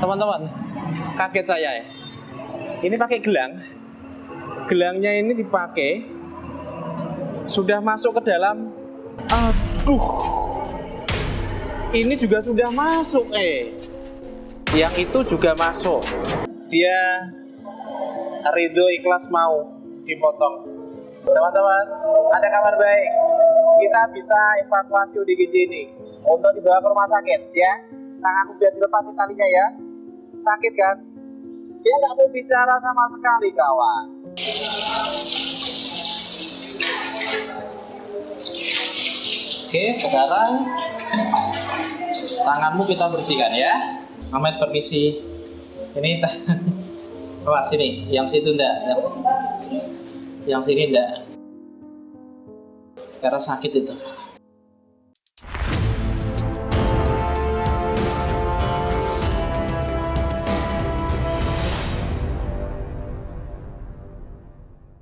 Teman-teman, kaget saya ya. Ini pakai gelang. Gelangnya ini dipakai sudah masuk ke dalam. Aduh. Ini juga sudah masuk Yang itu juga masuk. Dia ridho ikhlas mau dipotong. Teman-teman, ada kabar baik. Kita bisa evakuasi ODGJ ini untuk dibawa ke rumah sakit ya. Tanganku biar dilepas talinya ya. Sakit kan? Dia nggak mau bicara sama sekali, kawan. Oke, sekarang tanganmu kita bersihkan ya. Ahmed permisi. Ini Mas sini, yang situ enggak, yang sini enggak. Karena sakit itu.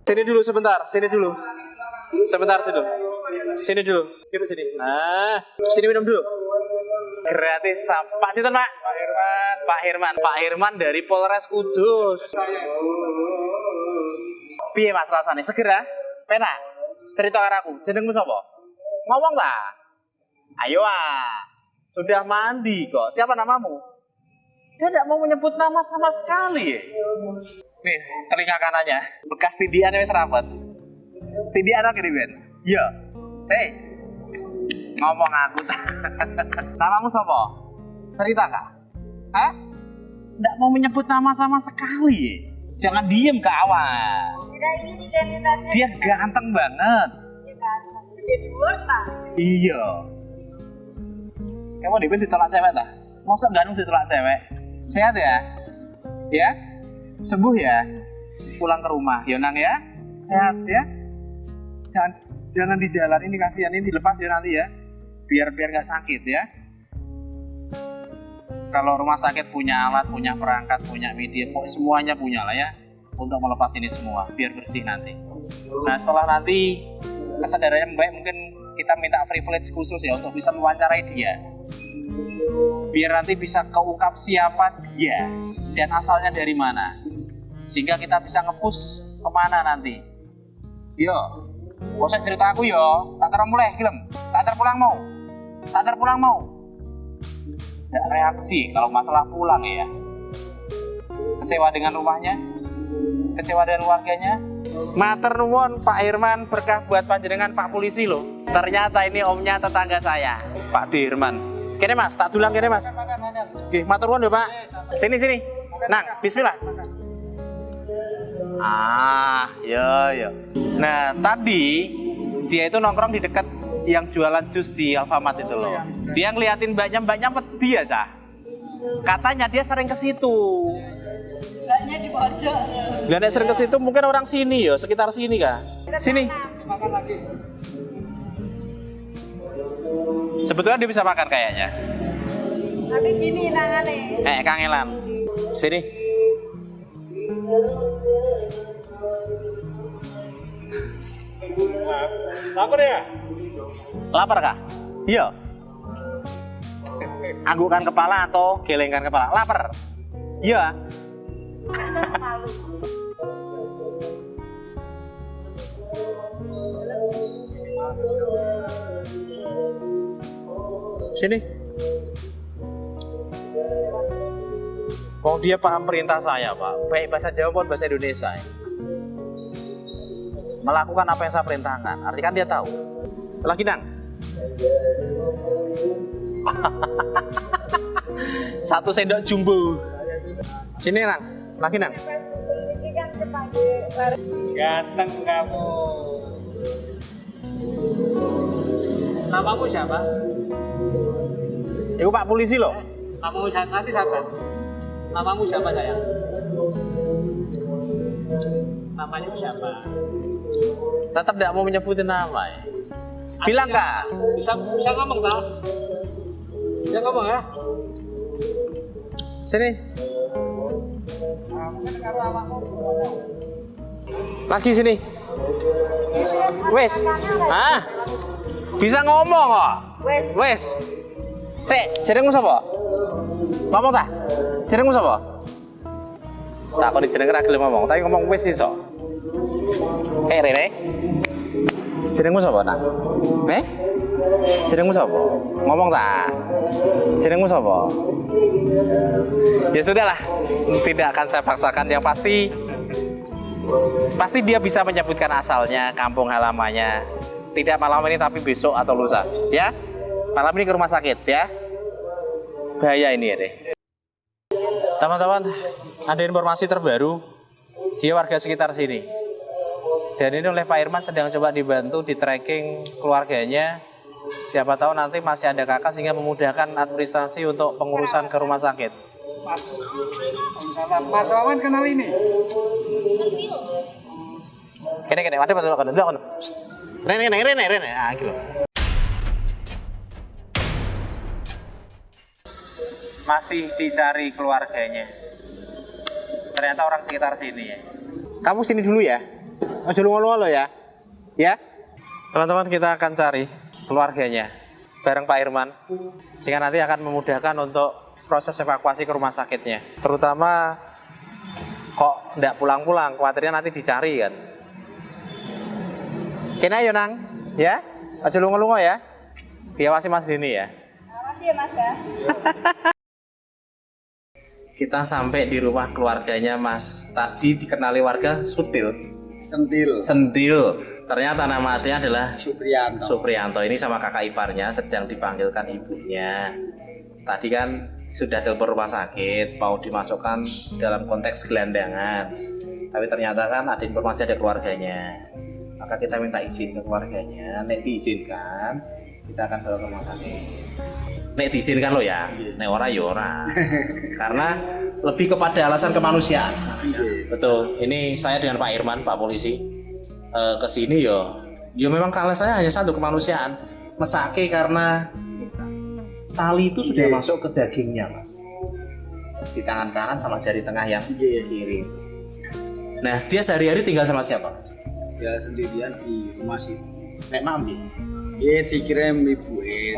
Sini dulu sebentar, sini dulu. Sebentar sini. Sini dulu. Duduk sini. Nah, sini minum dulu. Gratis. Pak Sinten, Pak? Pak Herman. Pak Herman. Pak Herman dari Polres Kudus. Piye Mas rasane? Segera? Penak? Cerita karo aku. Jenengmu sapa? Ngomong lah. Ayo Sudah mandi kok. Siapa namamu? Dia tidak mau menyebut nama sama sekali. Nih, telinga kanannya. Bekas tindian wis rapet. Tindian apa ini, Ben? Iya. Hei. Ngomong aku. Namamu sapa? Cerita kah? Hah? Tidak mau menyebut nama sama sekali. Jangan diem kawan. Dia ganteng banget. Dia dhuwur ta? Iya. Kamu dipin ditolak cewek tak? Masa ganteng ditolak cewek? Sehat ya? Ya? Sembuh ya? Pulang ke rumah, ya Nang ya? Sehat ya? Jangan di jalan ini, kasihan ini, dilepas ya nanti ya. Biar nggak sakit ya. Kalau rumah sakit punya alat, punya perangkat, punya media, semuanya punya lah ya. Untuk melepas ini semua, biar bersih nanti. Nah setelah nanti kesadarannya baik, mungkin kita minta privilege khusus ya untuk bisa mewawancarai dia. Biar nanti bisa keungkap siapa dia dan asalnya dari mana. Sehingga kita bisa nge-push kemana nanti. Yo, usah cerita aku yo, tak mulai gelem, tak pulang mau. Tidak reaksi kalau masalah pulang ya. Kecewa dengan rumahnya, kecewa dengan warganya. Matur nuwun Pak Herman, berkah buat panjenengan Pak Polisi loh. Ternyata ini omnya tetangga saya, Pak Dirman. Kene Mas, tak dulang kene Mas. Oke, matur nuwun ya Pak. Sini. Nang, bismillah. Yo. Nah, tadi dia itu nongkrong di dekat yang jualan jus di Alfamart itu loh. Dia ngeliatin mbaknya pedih aja. Katanya dia sering ke situ. Mbaknya di pojok. Gak sering ke situ, mungkin orang sini ya, sekitar sini kah? Sini. Sebetulnya dia bisa makan kayaknya. Tapi gini nangane. Kangelan. Sini. Lapar ya? Lapar kah? Iya. Anggukkan kepala atau gelengkan kepala? Lapar? Iya. Sini. Dia paham perintah saya, Pak. Baik bahasa Jawa maupun bahasa Indonesia. Melakukan apa yang saya perintahkan. Artinya kan dia tahu. Lagi Nang. Satu sendok jumbo. Sini Nang. Lagi Nang. Ganteng kamu. Namamu siapa? Ibu Pak Polisi loh. Namamu nanti siapa? Namamu siapa sayang? Namanya siapa? Tetap tidak mau menyebutin nama ya. Bilang kak. Bisa ngomong tak? Bisa ngomong ya? Sini. Lagi sini. Wes. Bisa ngomong kok. Wes. Sik, jenengmu sapa? Ngomong ta? Jenengmu sapa? Tak kok jeneng ra gelem ngomong, tapi ngomong wis iso. Rene. Jenengmu sapa, Nak? Jenengmu sapa? Ngomong ta. Jenengmu sapa? Ya sudahlah, tidak akan saya paksakan. Yang pasti dia bisa menyebutkan asalnya, kampung halamannya. Tidak malam ini tapi besok atau lusa, ya. Malam ini ke rumah sakit, ya. Bahaya ini ya deh. Teman-teman, ada informasi terbaru. Dia warga sekitar sini. Dan ini oleh Pak Irman sedang coba dibantu di tracking keluarganya. Siapa tahu nanti masih ada kakak sehingga memudahkan administrasi untuk pengurusan ke rumah sakit. Mas Wawan kenal ini? Kene, ada betul kan? Rene. Ah, gitu. Masih dicari keluarganya. Ternyata orang sekitar sini ya. Kamu sini dulu ya. Masih lu ya. Ya. Teman-teman, kita akan cari keluarganya bareng Pak Irman sehingga nanti akan memudahkan untuk proses evakuasi ke rumah sakitnya. Terutama kok enggak pulang-pulang, khawatirnya nanti dicari kan. Kena ayo nang, ya? Aja lungo-lungo ya. Diawasi Mas Dini ya. Makasih ya Mas ya. Kita sampai di rumah keluarganya Mas. Tadi dikenali warga Sentil. Ternyata nama aslinya adalah Supriyanto. Ini sama kakak iparnya sedang dipanggilkan ibunya. Tadi kan sudah telepon rumah sakit mau dimasukkan dalam konteks gelandangan. Tapi ternyata kan ada informasi ada keluarganya. Maka kita minta izin ke keluarganya. Nek diizinkan, kita akan bawa ke rumah sakit. Nek diizinkan lo ya, nek ora ya ora. Karena lebih kepada alasan kemanusiaan. Betul. Ini saya dengan Pak Irman, Pak Polisi, kesini yo memang kalau saya hanya satu kemanusiaan. Mesake karena tali itu sudah masuk ke dagingnya, Mas. Di tangan kanan sama jari tengah yang kiri. Nah, dia sehari-hari tinggal sama siapa, Mas? Ya sendirian di rumah sih. Nek mami. Iya dikirim ibuin.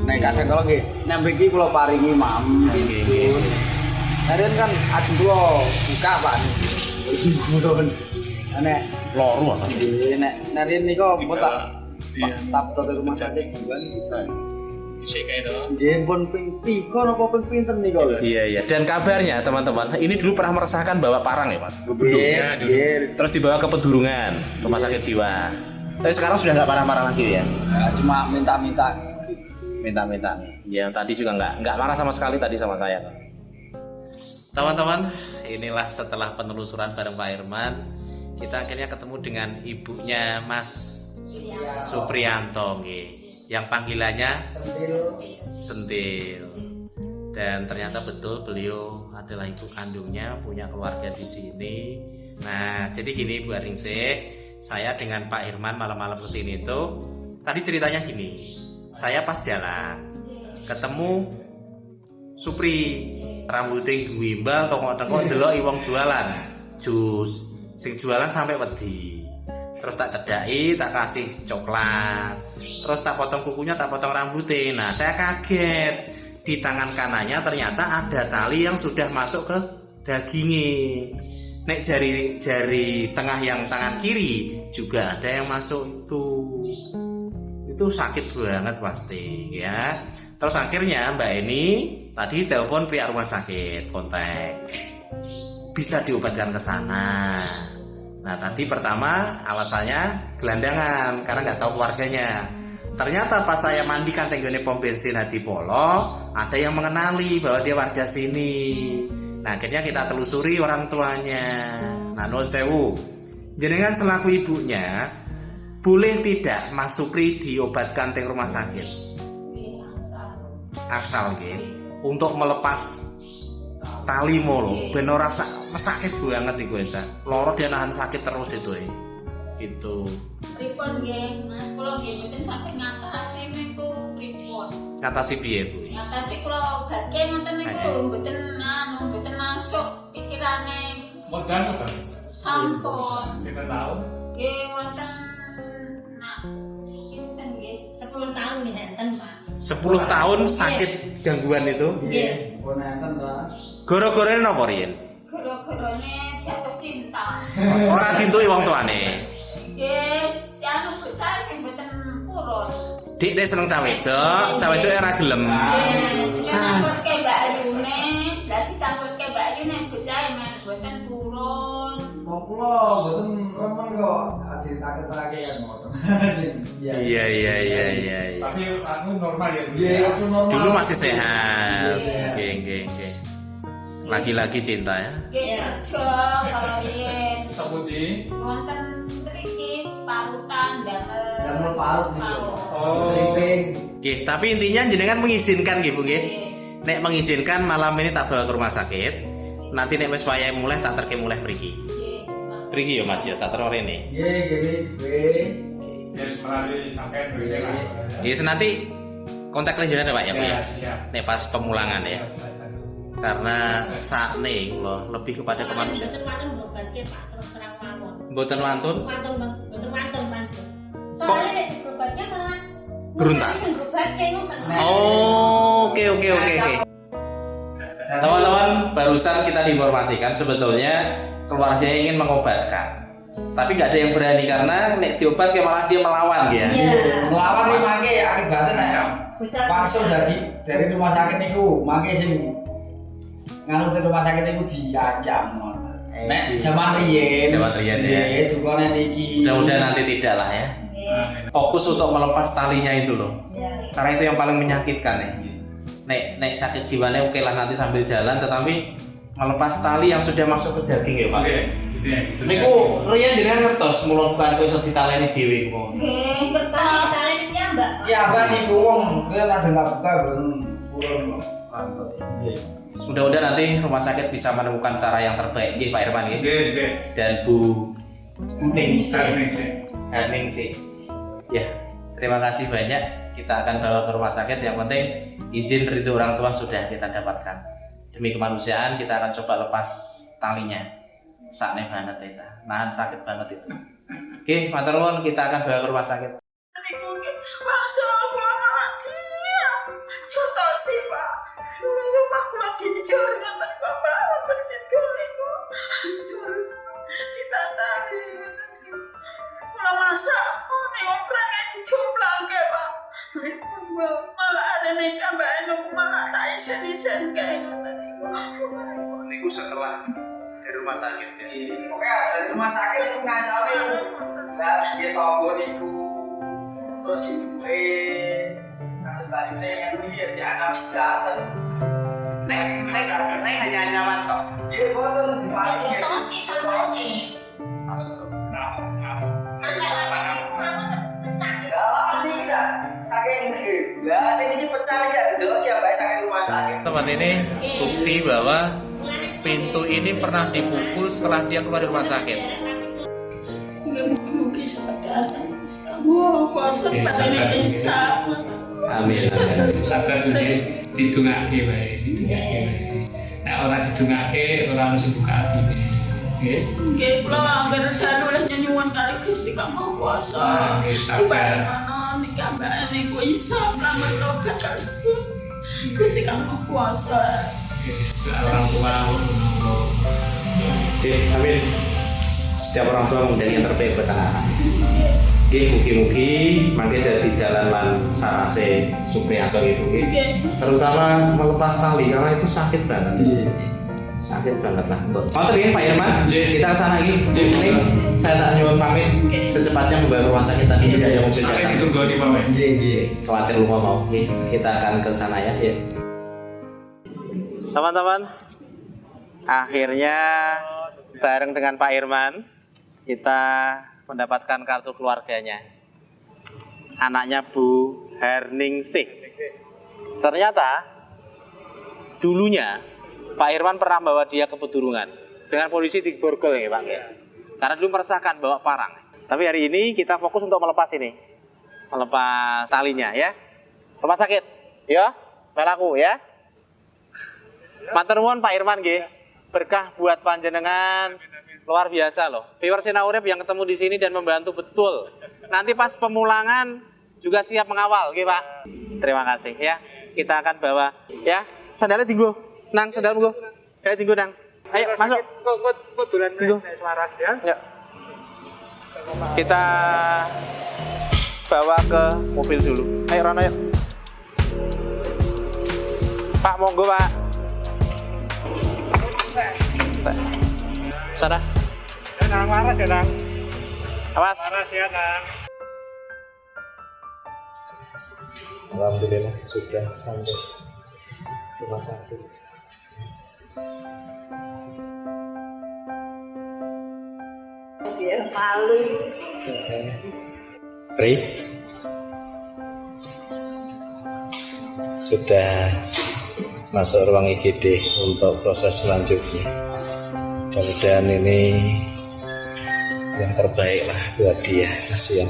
Nek kadang kalau nggih, nek mriki kula paringi mam. Nggih. Kalian kan ajeng kula buka Pak. Nek Loro apa? nek niku pun tak ke rumah sakit jiwa niku. Bisa kayak itu. Nggih pun ping 3 napa ping pinten niku lho. Iya. Dan kabarnya teman-teman, ini dulu pernah meresahkan bawa parang ya, Mas. Nggih. Terus dibawa ke Pedurungan, rumah sakit jiwa. Tapi sekarang sudah nggak parah-parah lagi ya? Cuma minta-minta. Yang tadi juga nggak marah sama sekali tadi sama saya. Teman-teman, inilah setelah penelusuran bareng Pak Irman, kita akhirnya ketemu dengan ibunya Mas Supriyanto, yang panggilannya Sentil. Dan ternyata betul beliau adalah ibu kandungnya, punya keluarga di sini. Nah, jadi gini Bu Aringse. Saya dengan Pak Irman malam-malam kesini itu tadi ceritanya gini. Saya pas jalan ketemu Supri rambutnya guimbal tengok-tengok delok wong jualan jus. Sing jualan sampai wedi. Terus tak cedaki, tak kasih coklat. Terus tak potong kukunya, tak potong rambutnya. Nah, saya kaget. Di tangan kanannya ternyata ada tali yang sudah masuk ke dagingnya. Nek jari tengah yang tangan kiri juga ada yang masuk itu sakit banget pasti ya. Terus akhirnya Mbak ini tadi telepon pihak rumah sakit kontak bisa diobatkan ke sana. Nah tadi pertama alasannya gelandangan karena nggak tahu keluarganya. Ternyata pas saya mandikan tenggone pom bensin Hadipolo ada yang mengenali bahwa dia warga sini. Nah akhirnya kita telusuri orang tuanya. Nah nuwun sewu, jenengan selaku ibunya boleh tidak Mas Supri diobatkan di rumah sakit? Aksal nggih. Untuk melepas tali molo, ben ora sakit banget iku ya. Loro dia nahan sakit terus itu ya. Itu. Pripun nggih, Mas kula nggih mboten saged ngatasi niku pripun. Ngatasi piye, Bu? Ngatasi kula obatke ngoten niku mboten masuk pikirane. Modal Sampun. kita tahu. Nggih wonten pinten nggih 10 tahun nggih enten, Pak. 10 tahun sakit gangguan itu. Nggih, pun enten ta. Goro-gorone napa riyen? Goro-gorone jatuh cinta. Ora dintuki wong tuane. Nggih, anu bocah sing mboten purun. Dik nek seneng cawe wedok ora gelem. Ditangkutke Mbak Ayune, lah ditangkutke Mbak Ayune bocah men mboten purun. Wong kula mboten remen kok ajeng takut-takut kan ngoten. Iya. Tapi aku normal ya. Iya, aku normal. Dulu masih sehat. Nggih. Lagi-lagi cinta ya. Nggih kerja kalau riyen. Saputi. Wonten mriki parutan Damel parut niku. Oh. Sriping. Nggih, tapi intinya jenengan mengizinkan nggih Bu nggih. Nek mengizinkan malam ini tak bawa ke rumah sakit. Nanti nek wis wayahe mulai tak terke mulai mriki. Mriki ya Mas ya, tak teror rene. Nggih, gini, Yes, melalui sampai begini lah. Yes, nanti kontak jenengan Pak ya Bu ya. Siap. Nek pas pemulangan ya. Karena saat nih loh lebih kepada kemanusiaan. Mboten wantun. Soalnya nek diberobatke malah Geruntak. sing berobatke ngono. Oh, oke. Teman-teman, barusan kita diinformasikan sebetulnya keluarganya ingin mengobatkan. Tapi nggak ada yang berani karena nek diobatke malah dia melawan ya. Melawan iki mangke akibatnya nek langsung dari rumah sakit niku mangke sing nganu di rumah sakit niku diancam ngoten. Nek zaman riyen ya. Nggih, dukane niki. Mudah-mudahan nanti tidak lah ya. Fokus untuk melepas talinya itu loh. Karena itu yang paling menyakitkan ya. Nek sakit jiwanya oke lah nanti sambil jalan, tetapi melepas tali yang sudah masuk ke daging ya Pak. Oke, gitu ya. Niku riyen jenengan ngertos mulung ban kok iso ditaleni dhewe kok. Nggih, kertas. Salahnya Mbak. Ya apa niku wong kaya lajeng tak buka ben purun kok. Nggih. Mudah-mudahan nanti rumah sakit bisa menemukan cara yang terbaik nggih Pak Irman nggih. Oke. Dan Bu Herning sih. Ya, terima kasih banyak. Kita akan bawa ke rumah sakit. Yang penting izin ridho orang tua sudah kita dapatkan. Demi kemanusiaan kita akan coba lepas talinya. Sakne banget ya, nahan sakit banget itu. Oke, matur nuwun, kita akan bawa ke rumah sakit. Masa aku mati. Cerita sih Pak. Dulu aku lagi dicuri nonton bapak pergi dulu. Curi ditatari. Malah masa ini oprangnya dicoplak ya Pak. Malah ada nikah Mbak Eno malah tak isen kayak Niku setelah dari rumah sakit ya. Oke, dari rumah sakit niku ngancame lah piye tanggo niku. Terus ibuke kasih baliknya yang iki diancam wis dateng. Nek hanya ancaman kok. Nggih, boten diparingi nggih. Tosi. Dalam ini kita saking lah sing iki pecah iki dijolok ya bae saking rumah sakit. Teman ini bukti bahwa pintu ini pernah dipukul setelah dia keluar dari rumah sakit. Mungkin seperti kamu kuasa pada Indonesia. Amin. Sabar nggih didongake wae. Nek ora didongake ora mesti buka atine. Nggih. Nggih, kula anggar dalu oleh nyuwun kali Gusti Kang Maha Kuasa. Nggih, sabar. Mana nikah mbak niku iso lamar tobat kali. Gusti Kang Maha Kuasa. Orang tua Amin. Setiap orang tua mengundang yang terbaik buat anak-anak. Mugi-mugi mangke dadi dalan lan sarase Supriyanto ibu. Terutama melepas tali karena itu sakit banget. Sakit banget lah untuk. Motor ya Pak Irman, kita kesana lagi. Ini saya tak nyuwun pamit secepatnya membawa rumah sakit tadi tidak ada mobil sampai datang. ditunggu di bawah. Nggih. Khawatir lupa mau. Nih, kita akan ke sana ya. Teman-teman, akhirnya bareng dengan Pak Irman kita mendapatkan kartu keluarganya. Anaknya Bu Herningsih. Ternyata dulunya Pak Irman pernah bawa dia ke Pedurungan dengan polisi di borgol ya Pak ya. Karena dulu meresahkan bawa parang. Tapi hari ini kita fokus untuk melepas ini. Melepas talinya ya. Rumah sakit. Ya, melaku ya. Matur nuwun Pak Irman nggih. Berkah buat panjenengan. Luar biasa loh. Viewer Sina Urip yang ketemu di sini dan membantu betul. Nanti pas pemulangan juga siap mengawal, oke Pak. Terima kasih ya. Kita akan bawa ya. Sandalnya tinggu. Nang sandal monggo. Kayak tinggu nang. Ayo masuk. Kok dolan Tunggu. suara ya? Ya. Kita bawa ke mobil dulu. Ayo Rono yuk. Pak monggo Pak. Sana. Nang waras ya, Nang. Awas. Waras ya, Nang. Alhamdulillah sudah sampai rumah sakit. Dia malu. Pri sudah masuk ruang IGD untuk proses selanjutnya. Mudah-mudahan ini yang terbaik lah buat dia, kasihan.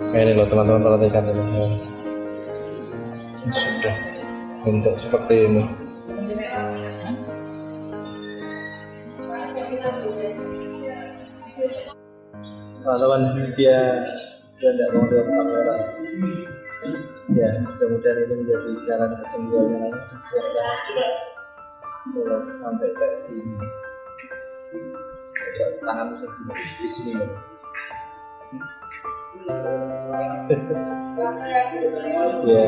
Ini loh teman-teman, perhatikan ini. Sudah bentuk seperti ini. Teman-teman, dia tidak mau lihat kamera. Ya, mudah-mudahan ini menjadi jalan kesembuhannya. Siapkan sampai kayak gini. Tangan di sini ya. Ya,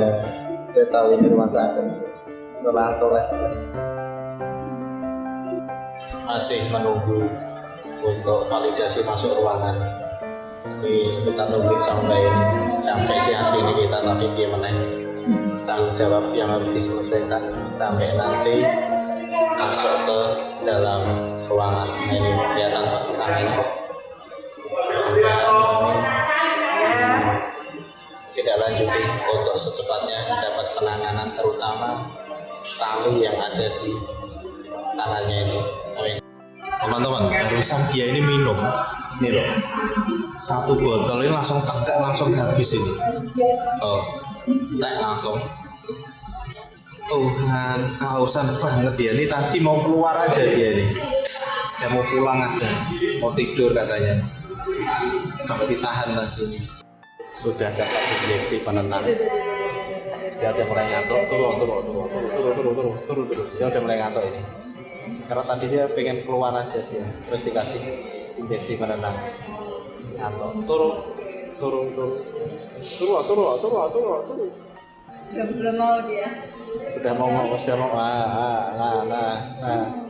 kita tahu ini rumah sakit. Tolak. Masih menunggu untuk validasi masuk ruangan. Jadi kita tunggu sampai si asli ini kita nanti dia menang tanggung jawab yang harus diselesaikan sampai nanti masuk ke dalam ruangan. Ini kelihatan tangannya. Tidak lanjuti untuk secepatnya dapat penanganan terutama tali yang ada di tangannya ini. Amin. Teman-teman, barusan dia ini minum, ini loh, 1 botol ini langsung tegak, langsung habis ini. Oh, langsung. Tuhan, kehausan banget dia. Ini tadi mau keluar aja dia ini. Dia mau pulang aja, mau tidur katanya. Sampai ditahan lagi ini. Sudah dapat injeksi penenang. Dia udah mulai ngantuk, turun. Dia udah mulai ngantuk ini. Karena tadi dia pengen keluar aja dia, terus dikasih injeksi penenang. Ngantuk, turun. Belum mau dia. Sudah mau. Nah.